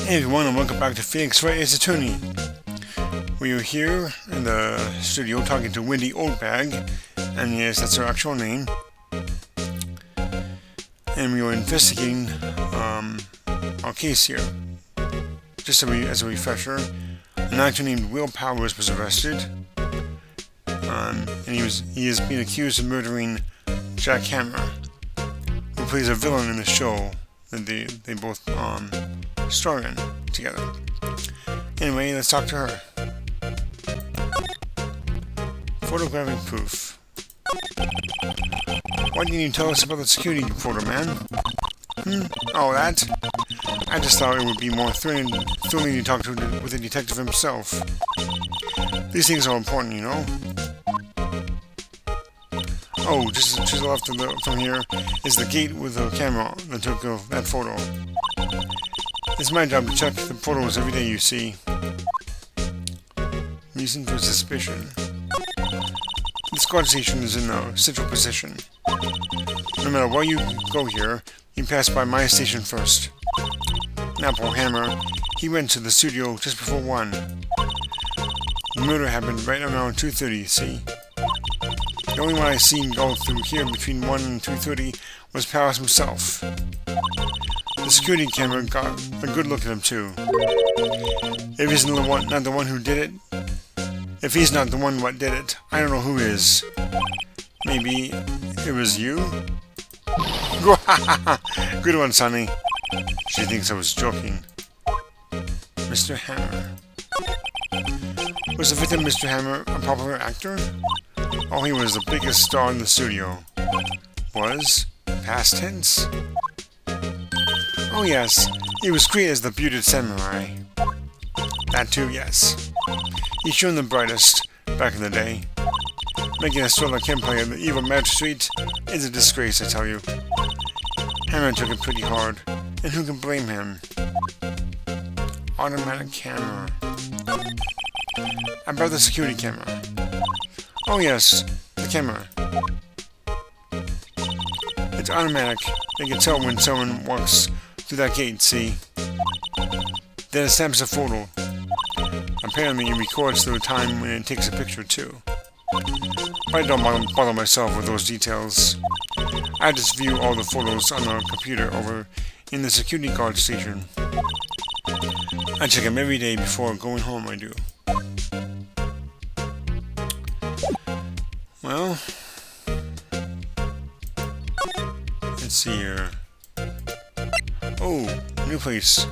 Hey everyone, and welcome back to Phoenix Wright as Attorney. We are here in the studio talking to Wendy Oldbag, and yes, that's her actual name. And we are investigating our case here. Just as a refresher, an actor named Will Powers was arrested, and he is being accused of murdering Jack Hammer, who plays a villain in the show that they both star in together. Anyway, let's talk to her. Photographic proof. Why didn't you tell us about the security photo, man? Oh, that? I just thought it would be more thrilling to talk with the detective himself. These things are important, you know. Oh, just to the left from here is the gate with the camera that took that photo. It's my job to check the photos every day, you see. Reason for suspicion. The squad station is in a central position. No matter where you go here, you pass by my station first. Now, poor Hammer, he went to the studio just before 1. The murder happened right around 2:30, see? The only one I seen go through here between 1 and 2:30 was Powers himself. The security camera got a good look at him too. If he's not the one who did it, if he's not the one what did it, I don't know who is. Maybe it was you? Good one, Sonny. She thinks I was joking. Mr. Hammer. Was the victim Mr. Hammer a popular actor? Oh, he was the biggest star in the studio. Was? Past tense? Oh yes, he was great as the bearded samurai. That too, yes. He shone the brightest back in the day. Making a sort like him play the evil magistrate is a disgrace, I tell you. Hammer took it pretty hard, and who can blame him? Automatic camera. About the security camera. Oh yes, the camera. It's automatic. They can tell when someone walks through that gate, see? Then it snaps a photo. Apparently it records the time when it takes a picture too. I don't bother myself with those details. I just view all the photos on the computer over in the security guard station. I check them every day before going home, I do. Well, let's see here. Oh, new place.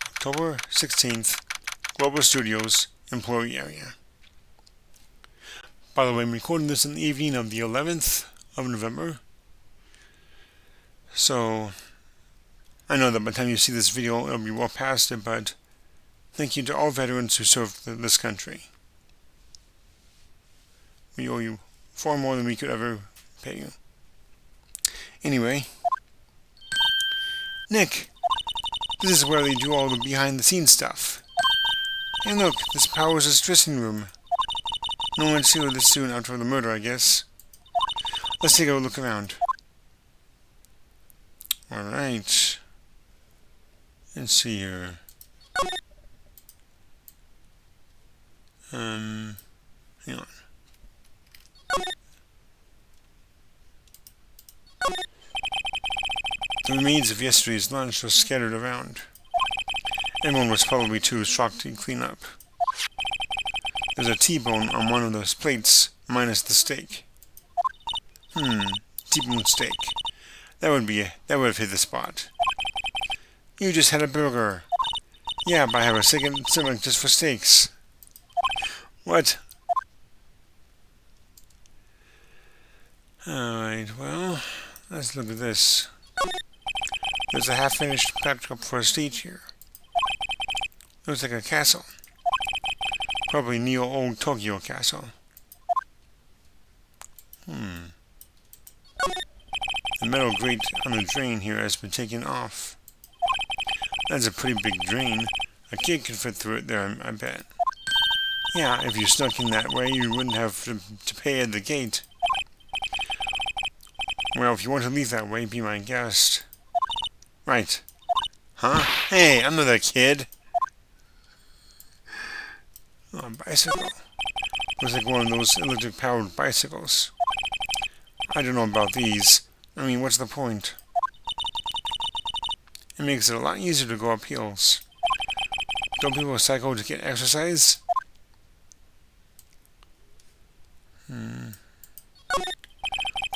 October 16th, Global Studios, employee area. By the way, I'm recording this in the evening of the 11th of November. So, I know that by the time you see this video, it'll be well past it, but thank you to all veterans who served this country. We owe you far more than we could ever pay you. Anyway, Nick, this is where they do all the behind-the-scenes stuff. And look, this Powers' dressing room. No one's here this soon after the murder, I guess. Let's take a look around. Alright. Let's see here. Hang on. The remains of yesterday's lunch were scattered around. Everyone was probably too shocked to clean up. There's a T-bone on one of those plates, minus the steak. T-bone steak. That would have hit the spot. You just had a burger. Yeah, but I have a second stomach just for steaks. What? Alright, well, let's look at this. There's a half-finished backdrop for a stage here. Looks like a castle. Probably Neo-Old Tokyo Castle. The metal grate on the drain here has been taken off. That's a pretty big drain. A kid could fit through it there, I bet. Yeah, if you snuck in that way, you wouldn't have to pay at the gate. Well, if you want to leave that way, be my guest. Right. Huh? Hey, I'm not a kid. Oh, a bicycle. Looks like one of those electric-powered bicycles. I don't know about these. I mean, what's the point? It makes it a lot easier to go up hills. Don't people cycle to get exercise? The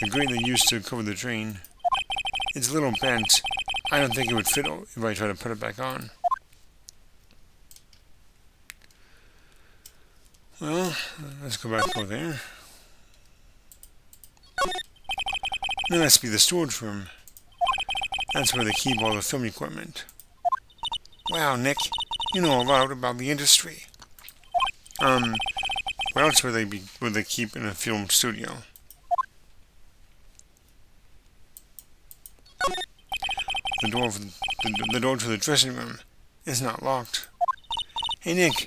grate they used to cover the drain. It's a little bent. I don't think it would fit if I try to put it back on. Well, let's go back over there. That must be the storage room. That's where they keep all the film equipment. Wow, Nick, you know a lot about the industry. Where else would they keep in a film studio? The door to the dressing room is not locked. Hey, Nick,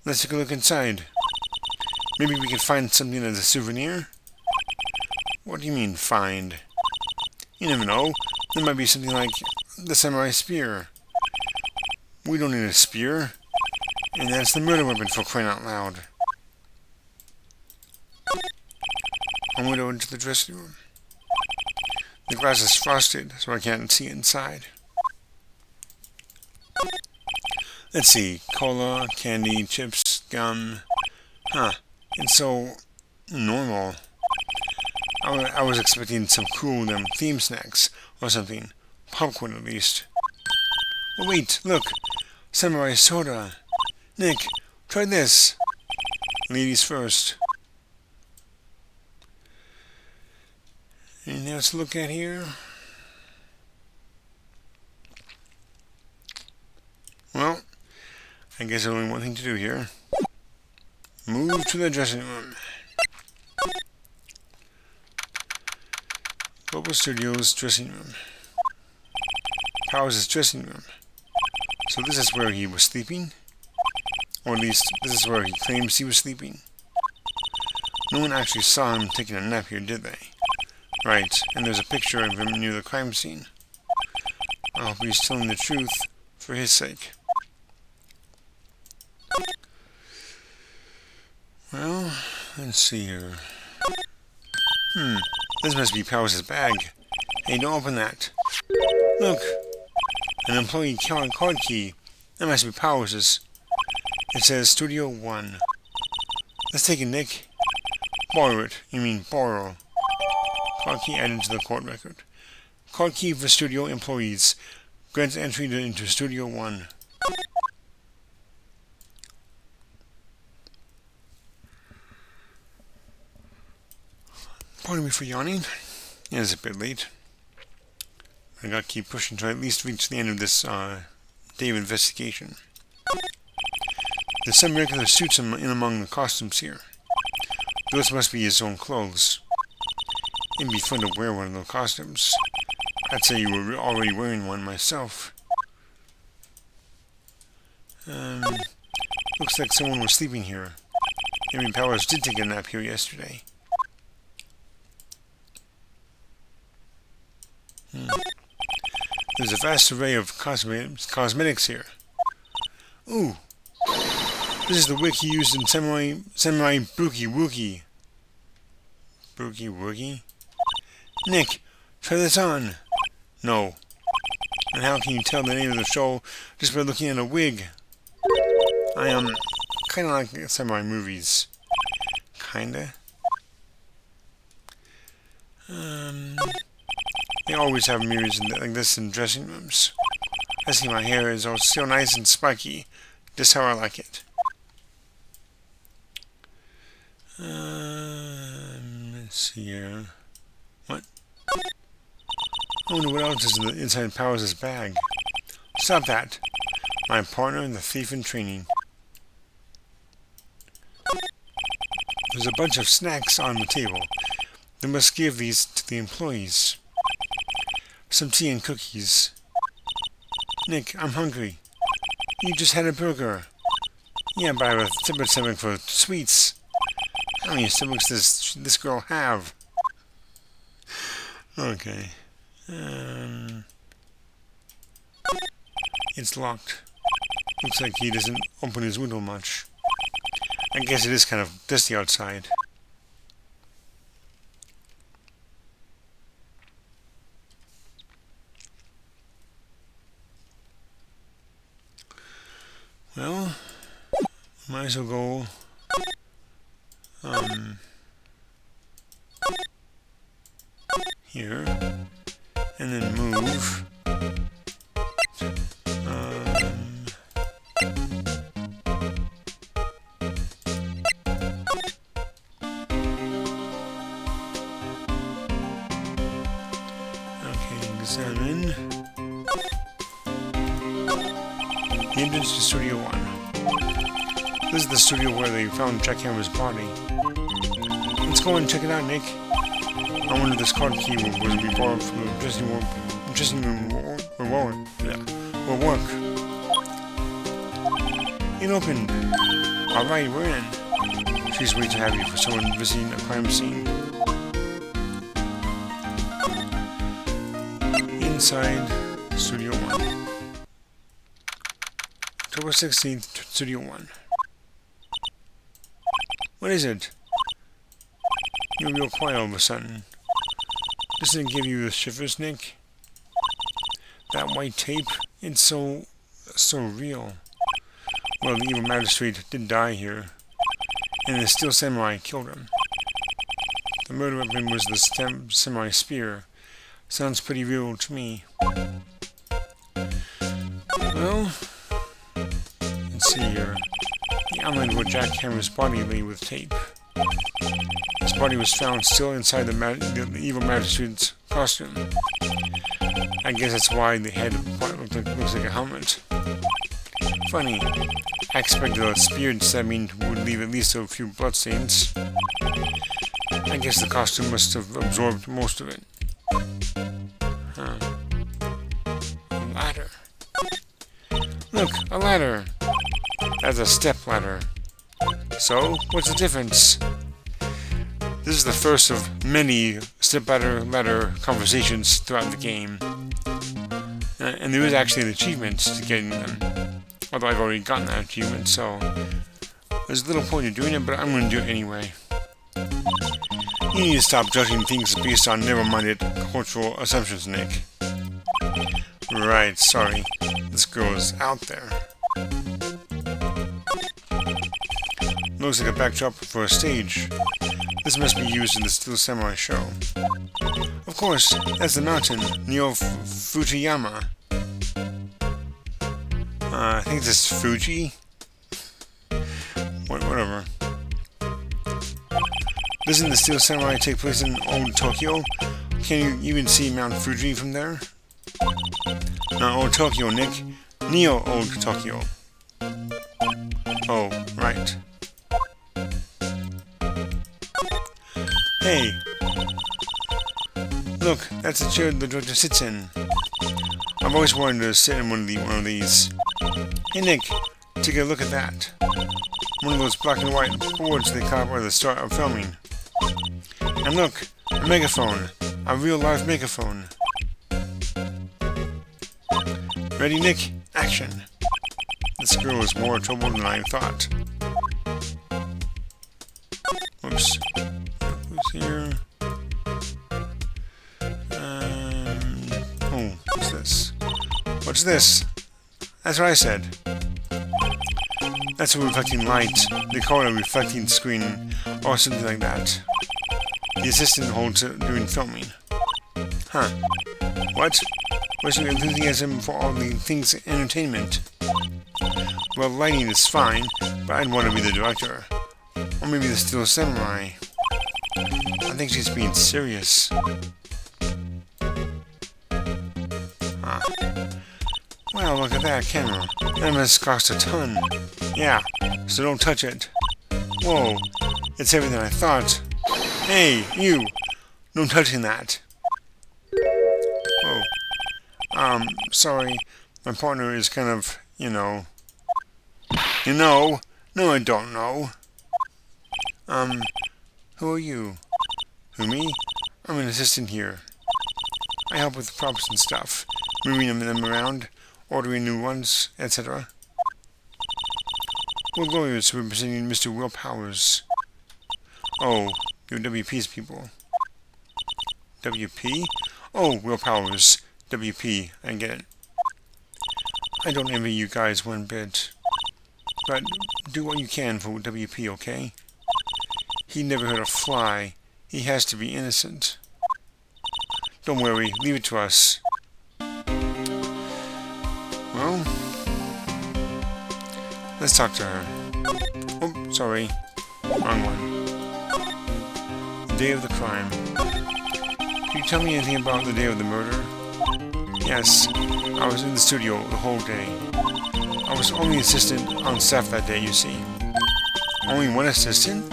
let's take a look inside. Maybe we can find something as a souvenir? What do you mean, find? You never know. There might be something like the samurai spear. We don't need a spear. And that's the murder weapon, for crying out loud. I went over into the dressing room. The glass is frosted, so I can't see inside. Let's see. Cola, candy, chips, gum. Huh. It's so normal. I was expecting some cool theme snacks or something. Popcorn at least. Oh wait, look! Samurai soda! Nick, try this! Ladies first. Anything else to look at here? Well, I guess there's only one thing to do here. Move to the dressing room. Global Studios dressing room. Powers' dressing room. So this is where he was sleeping? Or at least, this is where he claims he was sleeping. No one actually saw him taking a nap here, did they? Right, and there's a picture of him near the crime scene. I hope he's telling the truth for his sake. Well, let's see here. This must be Powers' bag. Hey, don't open that. Look, an employee card key. That must be Powers'. It says Studio 1. Let's take it, Nick. Borrow it. You mean borrow. Card key added to the court record. Card key for studio employees. Grants entry into Studio 1. Pardon me for yawning. It is a bit late. I gotta keep pushing to at least reach the end of this day of investigation. There's some regular suits in among the costumes here. Those must be his own clothes. It'd be fun to wear one of those costumes. I'd say you were already wearing one myself. Looks like someone was sleeping here. Amy Powers did take a nap here yesterday. There's a vast array of cosmetics here. Ooh! This is the wig he used in Samurai Boogie Woogie. Boogie Woogie? Nick, try this on. No. And how can you tell the name of the show just by looking at a wig? I am kinda like samurai movies. Kinda. They always have mirrors like this in dressing rooms. I see my hair is all still nice and spiky. Just how I like it. Let's see here. What? I wonder what else is inside Powers' bag. Stop that. My partner, the thief in training. There's a bunch of snacks on the table. They must give these to the employees. Some tea and cookies. Nick, I'm hungry. You just had a burger. Yeah, but I have a separate stomach for sweets. How many stomachs does this girl have? Okay. It's locked. Looks like he doesn't open his window much. I guess it is kind of dusty outside. Well, might as well go here and then move. Okay, examine. The entrance to Studio 1. This is the studio where they found Jackhammer's body. Let's go and check it out, Nick. I wonder if this card key will be borrowed from the dressing room will work. It opened. Alright, we're in. She's way too happy for someone visiting a crime scene. Inside Studio 1. October 16th, Studio 1. What is it? You're real quiet all of a sudden. Doesn't it give you the shivers, Nick? That white tape, it's so real. Well, the evil magistrate did die here, and the steel samurai killed him. The murder weapon was the samurai spear. Sounds pretty real to me. Well, let's see here. The outline where Jackhammer's body lay with tape. His body was found still inside the evil magistrate's costume. I guess that's why the head looks like a helmet. Funny. I expected a spear stabbing would leave at least a few bloodstains. I guess the costume must have absorbed most of it. Huh. A ladder. Look, a ladder. That's a step ladder. So, what's the difference? This is the first of many step-ladder conversations throughout the game. And there is actually an achievement to getting them. Although I've already gotten that achievement, so there's little point in doing it, but I'm going to do it anyway. You need to stop judging things based on never-minded cultural assumptions, Nick. Right, sorry. This girl is out there. Looks like a backdrop for a stage. This must be used in the Steel Samurai show. Of course, that's the mountain, Neo Fujiyama. I think this is Fuji. Whatever. Doesn't the Steel Samurai take place in Old Tokyo? Can you even see Mount Fuji from there? Not Old Tokyo, Nick. Neo Old Tokyo. Oh, right. Hey! Look, that's the chair the director sits in. I've always wanted to sit in one of these. Hey Nick, take a look at that. One of those black and white boards they caught at the start of filming. And look, a megaphone. A real live megaphone. Ready, Nick? Action! This girl is more trouble than I thought. Whoops. Who's here? Oh, what's this? What's this? That's what I said. That's a reflecting light. They call it a reflecting screen, or something like that. The assistant holds it during filming. Huh. What? What's your enthusiasm for all the things entertainment? Well, lighting is fine, but I'd want to be the director. Or maybe the Steel Samurai. I think she's being serious. Ah. Wow, look at that camera. That must cost a ton. Yeah, so don't touch it. Whoa, it's everything I thought. Hey, you! No touching that. Oh. Sorry. My partner is kind of, you know. You know? No, I don't know. Who are you? Who, me? I'm an assistant here. I help with props and stuff, moving them around, ordering new ones, etc. We're lawyers representing Mr. Will Powers. Oh, you're WP's people. WP? Oh, Will Powers. WP, I get it. I don't envy you guys one bit. But do what you can for WP, okay? He never hurt a fly. He has to be innocent. Don't worry, leave it to us. Well, let's talk to her. Oh, sorry. Wrong one. The day of the crime. Can you tell me anything about the day of the murder? Yes, I was in the studio the whole day. I was the only assistant on staff that day, you see. Only one assistant?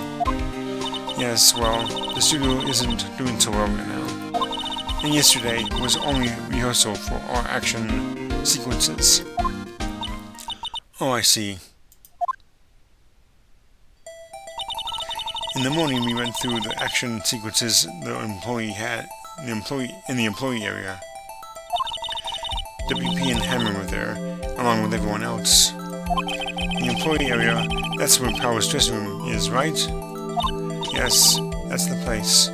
Yes, well, the studio isn't doing so well right now. And yesterday was only rehearsal for our action sequences. Oh, I see. In the morning, we went through the action sequences the employee had in the employee area. WP and Hammer were there, along with everyone else. The employee area, that's where Power's dressing room is, right? Yes, that's the place.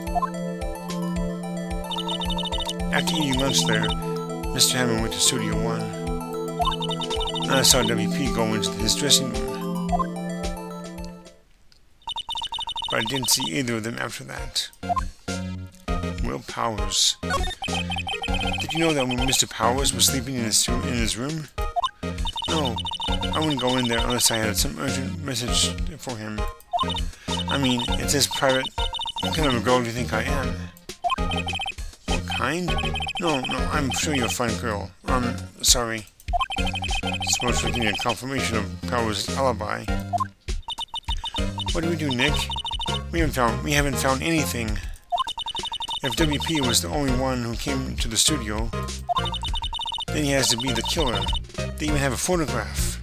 After eating lunch there, Mr. Hammer went to Studio 1. And I saw WP go into his dressing room. But I didn't see either of them after that. Will Powers. Did you know that when Mr. Powers was sleeping in his room? No, I wouldn't go in there unless I had some urgent message for him. I mean, it's his private... What kind of a girl do you think I am? What kind? No, I'm sure you're a fine girl. Sorry. Supposed to give me a confirmation of Powers' alibi. What do we do, Nick? We haven't found anything. If WP was the only one who came to the studio, then he has to be the killer. They even have a photograph.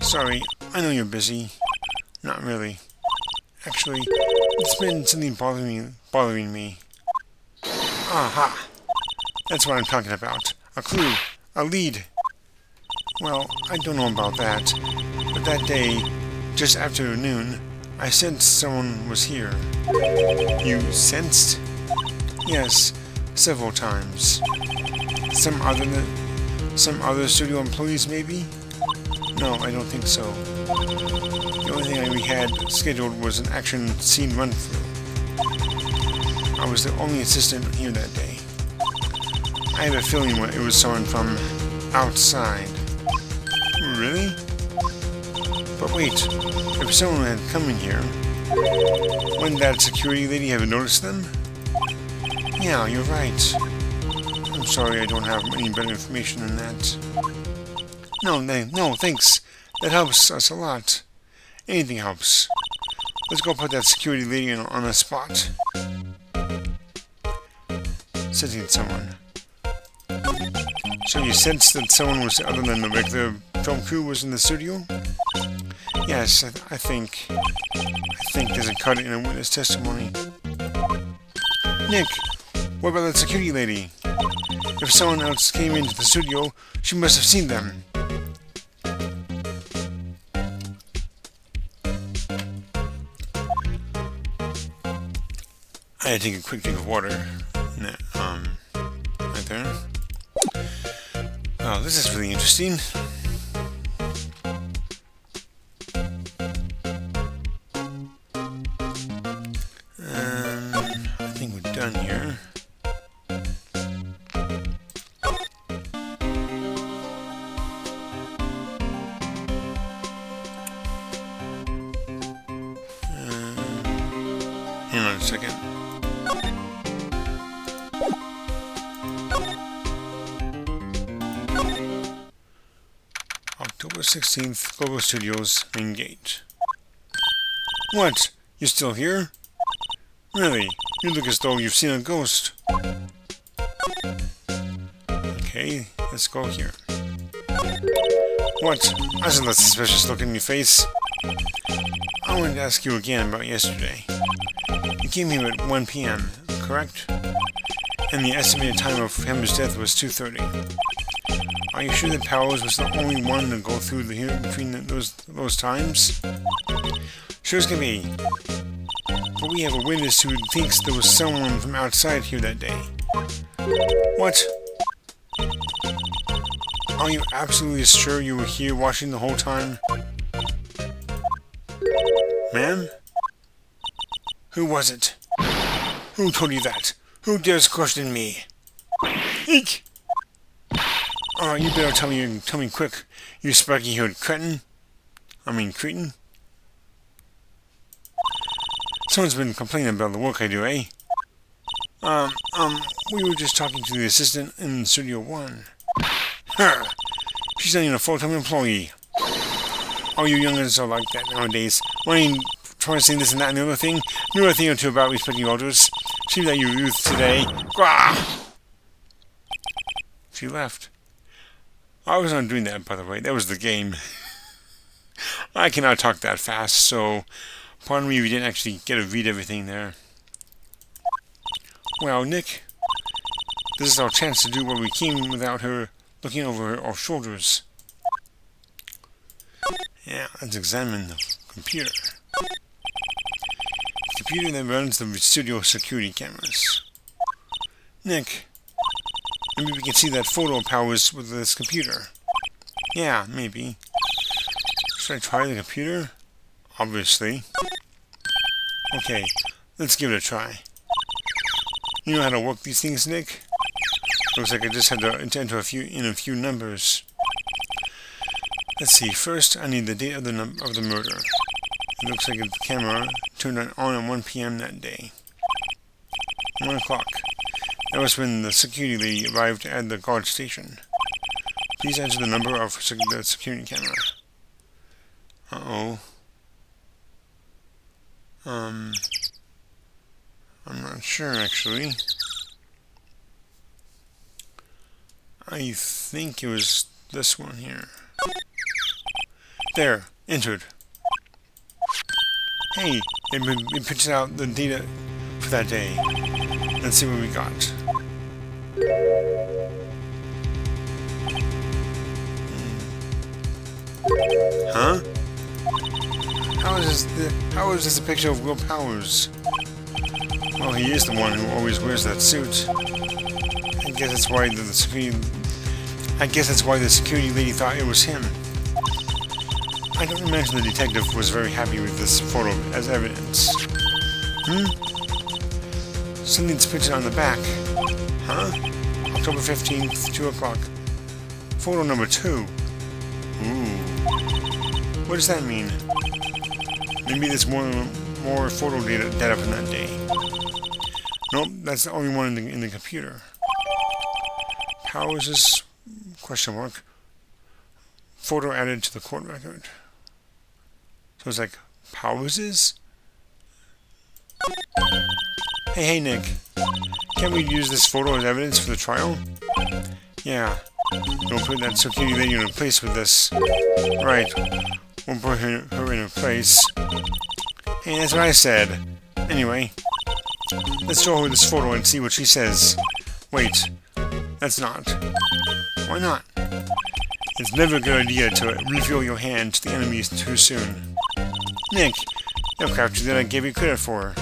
Sorry, I know you're busy. Not really. Actually, it's been something bothering me. Aha! That's what I'm talking about. A clue. A lead. Well, I don't know about that. But that day, just after noon, I sensed someone was here. You sensed? Yes, several times. Some other studio employees, maybe? No, I don't think so. The only thing we had scheduled was an action scene run-through. I was the only assistant here that day. I have a feeling it was someone from outside. Really? But wait, if someone had come in here, wouldn't that security lady have noticed them? Yeah, you're right. I'm sorry I don't have any better information than that. No, thanks. That helps us a lot. Anything helps. Let's go put that security lady on the spot. Sensing someone. So you sensed that someone was other than the regular film crew was in the studio? Yes, I think there's a cut in a witness testimony. Nick, what about that security lady? If someone else came into the studio, she must have seen them. I had to take a quick drink of water. Right there. Oh, this is really interesting. I think we're done here. Hang on a second. October 16th, Global Studios, main gate. What? You still here? Really? You look as though you've seen a ghost. Okay, let's go here. What? I saw that suspicious look in your face. I wanted to ask you again about yesterday. You came here at 1 p.m., correct? and the estimated time of Hammer's death was 2:30. Are you sure that Powers was the only one to go through here between those times? Sure as can be. But we have a witness who thinks there was someone from outside here that day. What? Are you absolutely sure you were here watching the whole time? Ma'am? Who was it? Who told you that? Who dares question me? Eek! You better tell me quick, you sparky-haired cretin. Cretin. Someone's been complaining about the work I do, eh? We were just talking to the assistant in Studio 1. Her! She's not even a full-time employee. All you youngins are like that nowadays. Wanting, trying to say this and that and the other thing. Knew a thing or two about respecting elders. Seems that you youth today. Grah! She left. I was not doing that, by the way. That was the game. I cannot talk that fast, so pardon me if you didn't actually get to read everything there. Well, Nick, this is our chance to do what we came without her looking over our shoulders. Yeah, let's examine the computer. The computer that runs the studio security cameras. Nick, maybe we can see that photo of Powers with this computer. Yeah, maybe. Should I try the computer? Obviously. Okay, let's give it a try. You know how to work these things, Nick? Looks like I just had to enter a few numbers. Let's see. First, I need the date of the murder. It looks like the camera turned on at 1 p.m. that day. 1 o'clock. That was when the security lady arrived at the guard station. Please enter the number of the security camera. Uh-oh. I'm not sure, actually. I think it was this one here. There, entered. Hey, it printed out the data for that day. Let's see what we got. Huh? How is this a picture of Will Powers? Well, he is the one who always wears that suit. I guess that's why the security lady thought it was him. I don't imagine the detective was very happy with this photo as evidence. Something's printed on the back. Huh? October 15th, 2 o'clock. Photo number 2. Ooh. What does that mean? Maybe there's more photo data from that day. Nope, that's the only one in the computer. Powers' question mark. Photo added to the court record. So it's like Powers'? Hey Nick. Can't we use this photo as evidence for the trial? Yeah. We'll put that security lady in place with this. Right. We'll put her in her place. Hey, that's what I said. Anyway. Let's show her this photo and see what she says. Wait. That's not. Why not? It's never a good idea to reveal your hand to the enemies too soon. Nick, you'll capture that I gave you credit for.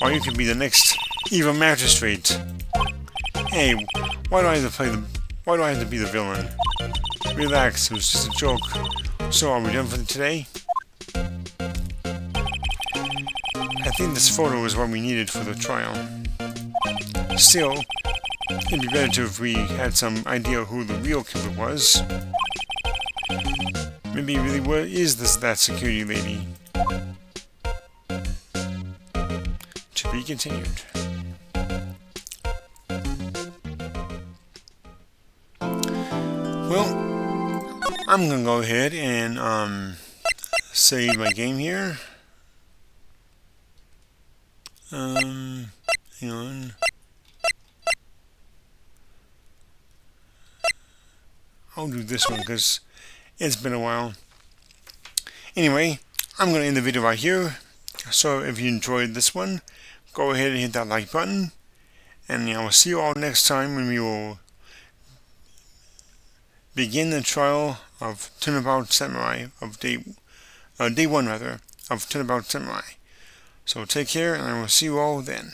Or you could be the next evil magistrate. Hey, why do I have to be the villain? Relax, it was just a joke. So, are we done for today? I think this photo is what we needed for the trial. Still, it'd be better if we had some idea who the real killer was. Maybe really is that security lady? To be continued. Well, I'm gonna go ahead and save my game here. Hang on. I'll do this one because it's been a while. Anyway, I'm going to end the video right here. So if you enjoyed this one, go ahead and hit that like button. And I will see you all next time when we will begin the trial of Turnabout Samurai of day 1 rather of Turnabout Samurai. So take care, and I will see you all then.